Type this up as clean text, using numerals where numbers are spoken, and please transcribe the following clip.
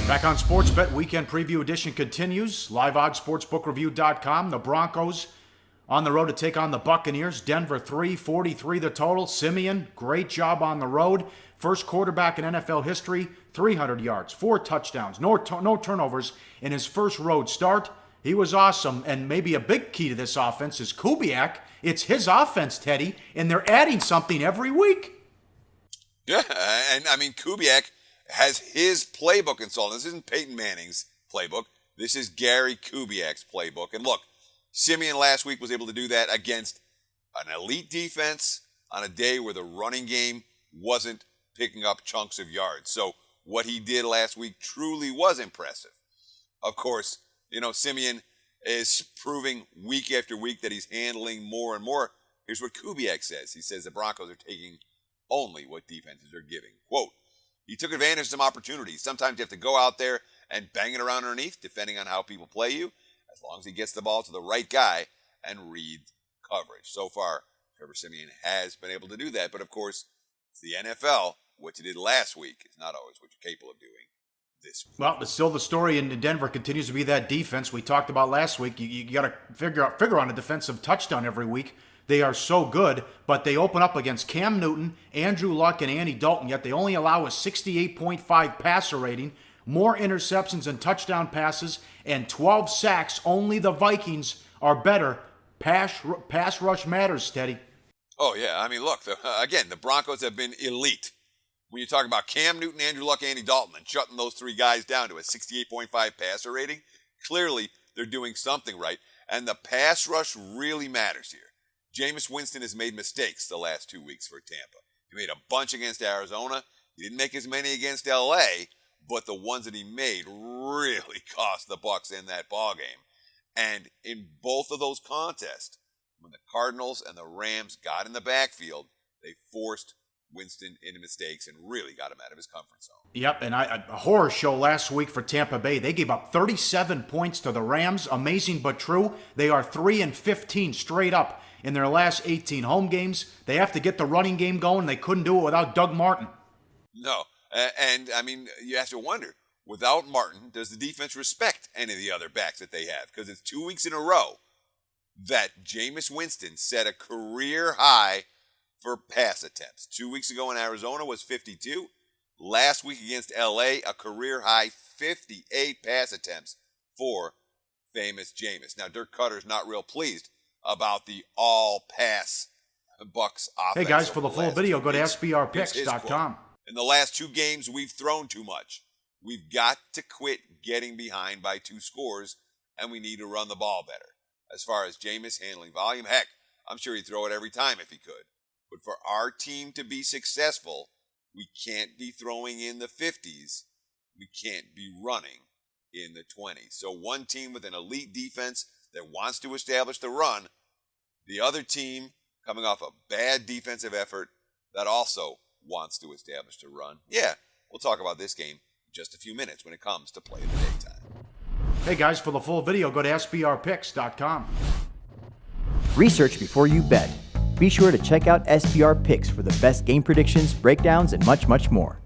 Back on Sportsbet, weekend preview edition continues. LiveOddsSportsBookReview.com. The Broncos on the road to take on the Buccaneers. Denver 3-43 the total. Simeon, great job on the road. First quarterback in NFL history, 300 yards, 4 touchdowns, no turnovers in his first road start. He was awesome, and maybe a big key to this offense is Kubiak. It's his offense, Teddy, and they're adding something every week. Yeah, and I mean, Kubiak has his playbook installed. This isn't Peyton Manning's playbook. This is Gary Kubiak's playbook. And look, Simeon last week was able to do that against an elite defense on a day where the running game wasn't picking up chunks of yards. So what he did last week truly was impressive. Of course, Simeon is proving week after week that he's handling more and more. Here's what Kubiak says. He says the Broncos are taking only what defenses are giving. Quote, he took advantage of some opportunities. Sometimes you have to go out there and bang it around underneath, depending on how people play you, as long as he gets the ball to the right guy and reads coverage. So far, Trevor Simeon has been able to do that. But, of course, it's the NFL. What you did last week is not always what you're capable of doing this week. Well, but still the story in Denver continues to be that defense we talked about last week. You got to figure on a defensive touchdown every week. They are so good, but they open up against Cam Newton, Andrew Luck, and Andy Dalton, yet they only allow a 68.5 passer rating, more interceptions and touchdown passes, and 12 sacks. Only the Vikings are better. Pass rush matters, Teddy. Oh, yeah. I mean, look, again, the Broncos have been elite. When you talk about Cam Newton, Andrew Luck, Andy Dalton, and shutting those three guys down to a 68.5 passer rating, clearly they're doing something right. And the pass rush really matters here. Jameis Winston has made mistakes the last 2 weeks for Tampa. He made a bunch against Arizona. He didn't make as many against L.A., but the ones that he made really cost the Bucs in that ballgame. And in both of those contests, when the Cardinals and the Rams got in the backfield, they forced Winston into mistakes and really got him out of his comfort zone. Yep, and a horror show last week for Tampa Bay. They gave up 37 points to the Rams. Amazing but true. They are 3-15 straight up in their last 18 home games. They have to get the running game going. They couldn't do it without Doug Martin. No, and I mean, you have to wonder, without Martin, does the defense respect any of the other backs that they have? Because it's 2 weeks in a row that Jameis Winston set a career high for pass attempts. 2 weeks ago in Arizona was 52. Last week against L.A., a career high 58 pass attempts for famous Jameis. Now, Dirk Cutter's not real pleased about the all-pass Bucs offense. Hey, guys, for the full video, go to SBRpicks.com. In the last 2 games, we've thrown too much. We've got to quit getting behind by 2 scores, and we need to run the ball better. As far as Jameis handling volume, heck, I'm sure he'd throw it every time if he could. But for our team to be successful, we can't be throwing in the 50s. We can't be running in the 20s. So one team with an elite defense that wants to establish the run, the other team coming off a bad defensive effort that also wants to establish the run. Yeah, we'll talk about this game in just a few minutes when it comes to play of the day time. Hey guys, for the full video, go to SBRpicks.com. Research before you bet. Be sure to check out SBR Picks for the best game predictions, breakdowns, and much, much more.